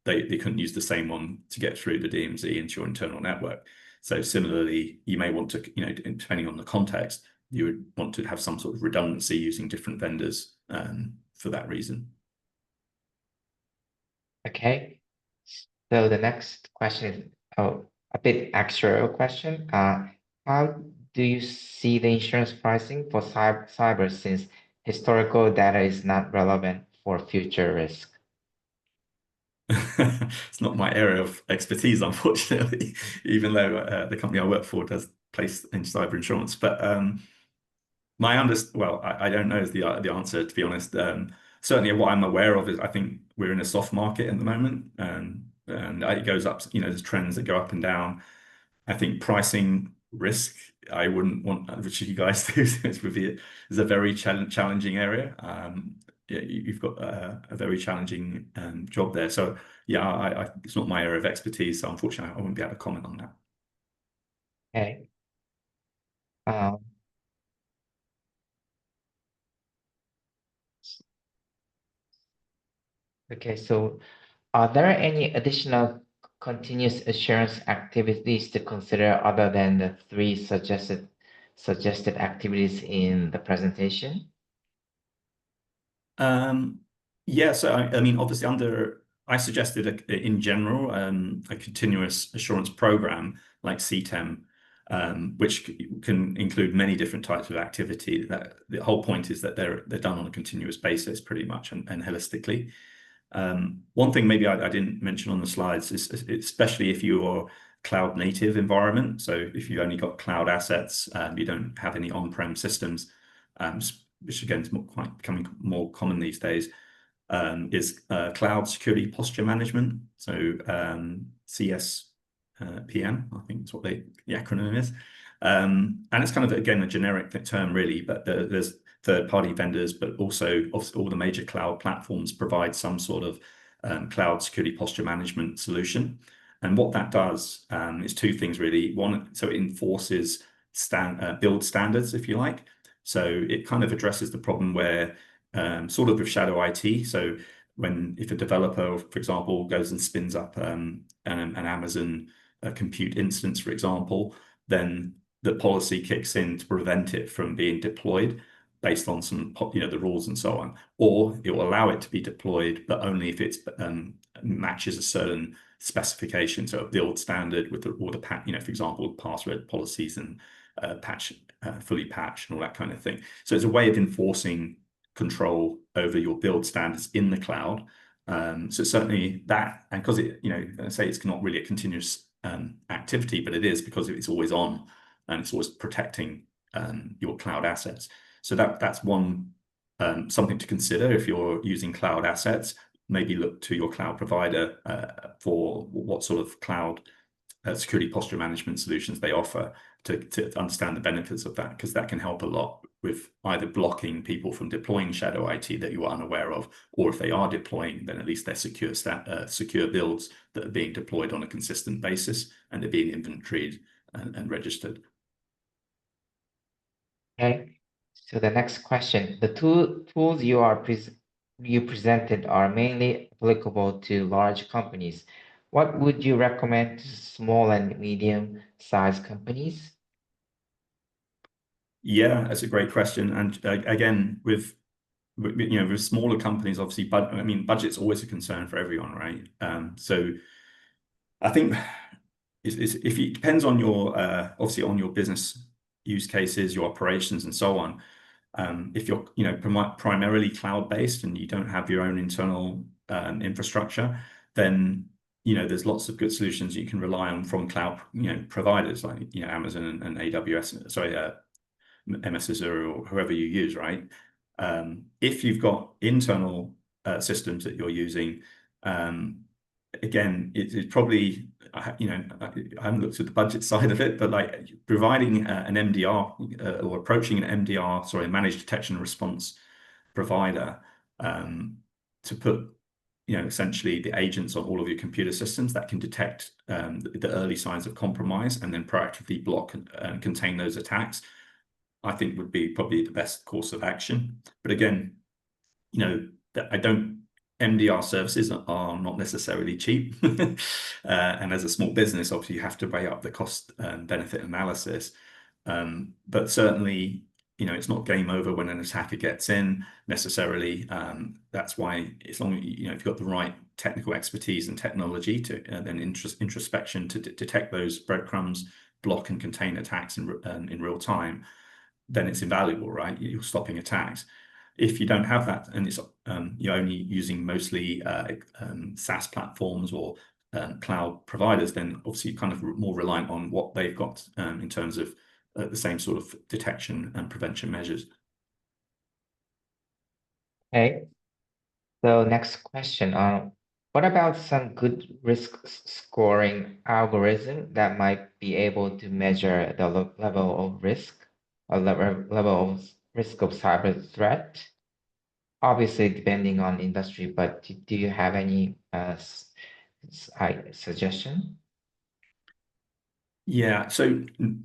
they couldn't use the same one to get through the DMZ into your internal network. So similarly, you may want to, depending on the context, you would want to have some sort of redundancy using different vendors for that reason. Okay. So the next question is a bit extra question. How do you see the insurance pricing for cyber, since historical data is not relevant for future risk? It's not my area of expertise, unfortunately, even though the company I work for does place in cyber insurance. But I don't know is the answer, to be honest. Certainly what I'm aware of is I think we're in a soft market at the moment, and it goes up, there's trends that go up and down. I think pricing risk, I wouldn't want, which you guys do, is a very challenging area. You've got a very challenging job there. So yeah, it's not my area of expertise, so unfortunately I wouldn't be able to comment on that. Okay. Um, okay, so are there any additional continuous assurance activities to consider other than the three suggested activities in the presentation? Yeah, so I mean, obviously, I suggested in general a continuous assurance program like CTEM, which can include many different types of activity. That the whole point is that they're done on a continuous basis, pretty much, and holistically. One thing maybe I didn't mention on the slides is, especially if you're cloud native environment. So if you only got cloud assets, you don't have any on-prem systems, which again is becoming more common these days, is cloud security posture management. So CSPM, I think is what the acronym is. And it's kind of, again, a generic term really, but there's third-party vendors, but also all the major cloud platforms provide some sort of cloud security posture management solution. And what that does is two things really. One, so it enforces build standards, if you like. So it kind of addresses the problem where sort of with shadow IT. So if a developer, for example, goes and spins up an Amazon compute instance, for example, then the policy kicks in to prevent it from being deployed based on some, the rules and so on, or it will allow it to be deployed, but only if it matches a certain specification, so a build standard with all the for example, password policies and fully patched and all that kind of thing. So it's a way of enforcing control over your build standards in the cloud. So certainly that, and because I say it's not really a continuous activity, but it is, because it's always on and it's always protecting your cloud assets. So that's one something to consider if you're using cloud assets. Maybe look to your cloud provider for what sort of cloud security posture management solutions they offer, to understand the benefits of that, because that can help a lot with either blocking people from deploying shadow IT that you are unaware of, or if they are deploying, then at least they're secure builds that are being deployed on a consistent basis and they're being inventoried and registered. Okay. So the next question, the tools you presented are mainly applicable to large companies. What would you recommend to small and medium-sized companies? Yeah, that's a great question. And again, with smaller companies, obviously, budget's always a concern for everyone, right? So I think if it depends on your obviously on your business use cases, your operations, and so on. If you're primarily cloud-based and you don't have your own internal infrastructure, then there's lots of good solutions you can rely on from cloud providers like Amazon and AWS, sorry, MS Azure, or whoever you use, right? If you've got internal systems that you're using, Again, it's probably, you know, I haven't looked at the budget side of it, but like providing an MDR or approaching an MDR, sorry, a managed detection and response provider, to put, you know, essentially the agents on all of your computer systems that can detect the early signs of compromise and then proactively block and contain those attacks, I think would be probably the best course of action. But again, you know, MDR services are not necessarily cheap. And as a small business, obviously you have to weigh up the cost and benefit analysis. But certainly, you know, it's not game over when an attacker gets in necessarily. That's why, as long as, you know, if you've got the right technical expertise and technology to then introspection to detect those breadcrumbs, block and contain attacks in real time, then it's invaluable, right? You're stopping attacks. If you don't have that and it's you're only using mostly SaaS platforms or cloud providers, then obviously you're kind of more reliant on what they've got in terms of the same sort of detection and prevention measures. Okay. So next question. What about some good risk scoring algorithm that might be able to measure the level of risk or level of risk of cyber threat? Obviously, depending on industry, but do you have any suggestion? Yeah, so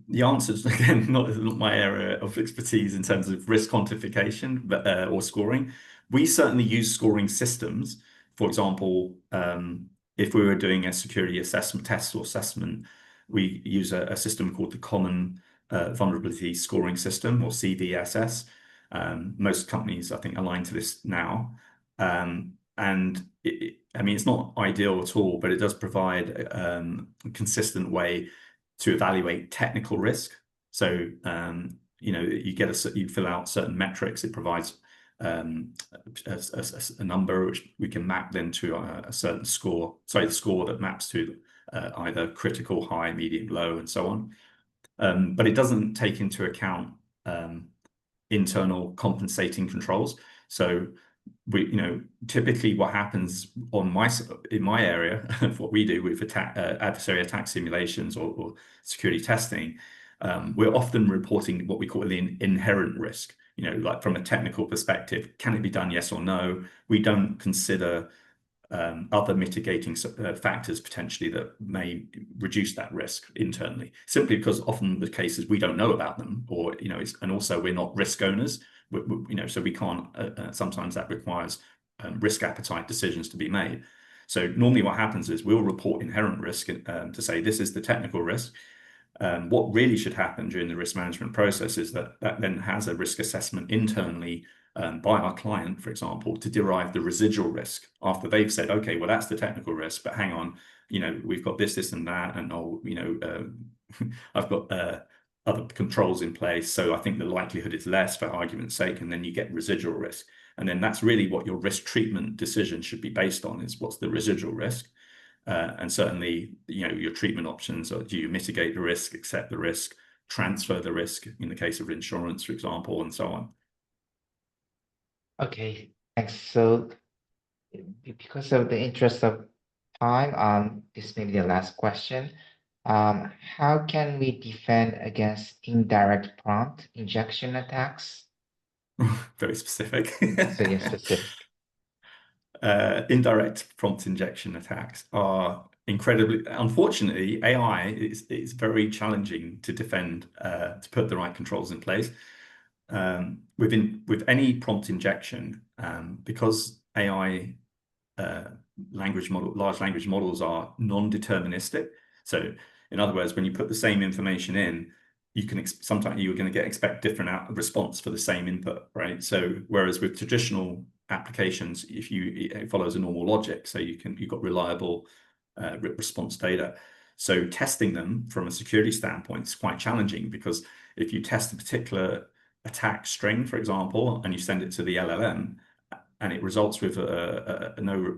the answer is again not my area of expertise in terms of risk quantification, but or scoring. We certainly use scoring systems. For example, if we were doing a security assessment test or assessment, we use a system called the Common Vulnerability Scoring System, or CVSS. Most companies, I think, align to this now. And I mean, it's not ideal at all, but it does provide a consistent way to evaluate technical risk. So, you know, you fill out certain metrics. It provides a number which we can map then to a certain score. Sorry, the score that maps to either critical, high, medium, low, and so on. But it doesn't take into account internal compensating controls. So you know, typically what happens in my area of what we do with adversary attack simulations or security testing, we're often reporting what we call the inherent risk. You know, like from a technical perspective, can it be done? Yes or no? We don't consider other mitigating factors potentially that may reduce that risk internally, simply because often the cases we don't know about them, or you know, and also we're not risk owners. You know, so we can't. Sometimes that requires risk appetite decisions to be made. So normally, what happens is we'll report inherent risk to say this is the technical risk. What really should happen during the risk management process is that then has a risk assessment internally by our client, for example, to derive the residual risk after they've said, okay, well, that's the technical risk, but hang on, you know, we've got this, and that, and oh, you know, I've got other controls in place, so I think the likelihood is less for argument's sake, and then you get residual risk. And then that's really what your risk treatment decision should be based on, is what's the residual risk. And certainly, you know, your treatment options are, do you mitigate the risk, accept the risk, transfer the risk in the case of insurance, for example, and so on. Okay, thanks. So because of the interest of time, this may be the last question. How can we defend against indirect prompt injection attacks? Very specific. So yes, specific. Indirect prompt injection attacks are incredibly, unfortunately, AI is very challenging to defend, to put the right controls in place. With any prompt injection, because AI large language models are non-deterministic. So in other words, when you put the same information in, you can sometimes you're going to expect different response for the same input, right? So whereas with traditional applications, it follows a normal logic, so you've got reliable response data. So testing them from a security standpoint is quite challenging, because if you test a particular attack string, for example, and you send it to the LLM, and it results with no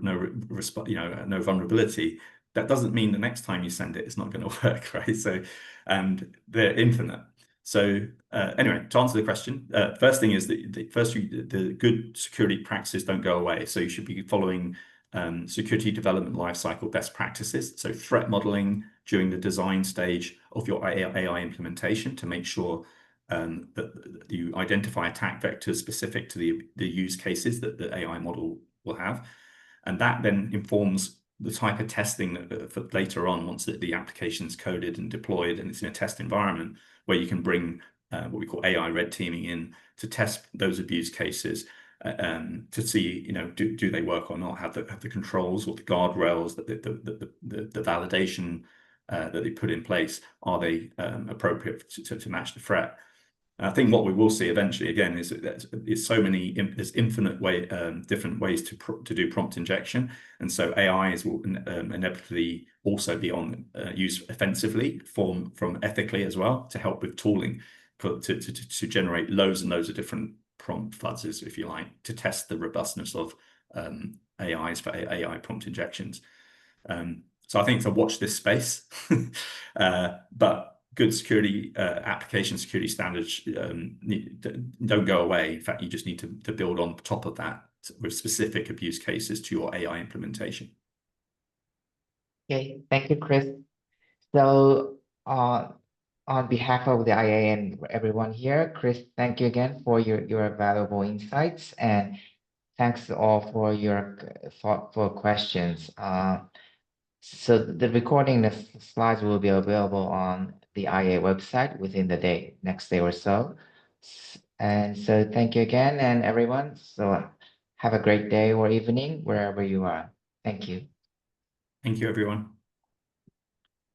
vulnerability, that doesn't mean the next time you send it, it's not going to work, right? So, and they're infinite. So anyway, to answer the question, first thing is that the good security practices don't go away. So you should be following security development lifecycle best practices. So threat modeling during the design stage of your AI implementation to make sure that you identify attack vectors specific to the use cases that the AI model will have. And that then informs the type of testing that for later on, once the application is coded and deployed and it's in a test environment, where you can bring what we call AI red teaming in to test those abuse cases to see, do they work or not? Have the controls or the guardrails, that the validation that they put in place, are they appropriate to match the threat? And I think what we will see eventually, again, is that there's infinite different ways to do prompt injection, and so AIs will inevitably also be used offensively, from ethically as well, to help with tooling to generate loads and loads of different prompt fuzzes, if you like, to test the robustness of AIs for AI prompt injections. So I think to watch this space, but good security application security standards don't go away. In fact, you just need to build on top of that with specific abuse cases to your AI implementation. Okay, thank you, Chris. So on behalf of the IA and everyone here, Chris, thank you again for your valuable insights, and thanks all for your thoughtful questions. So the recording, the slides will be available on the IA website within the next day or so. And so thank you again, and everyone. So have a great day or evening wherever you are. Thank you. Thank you, everyone.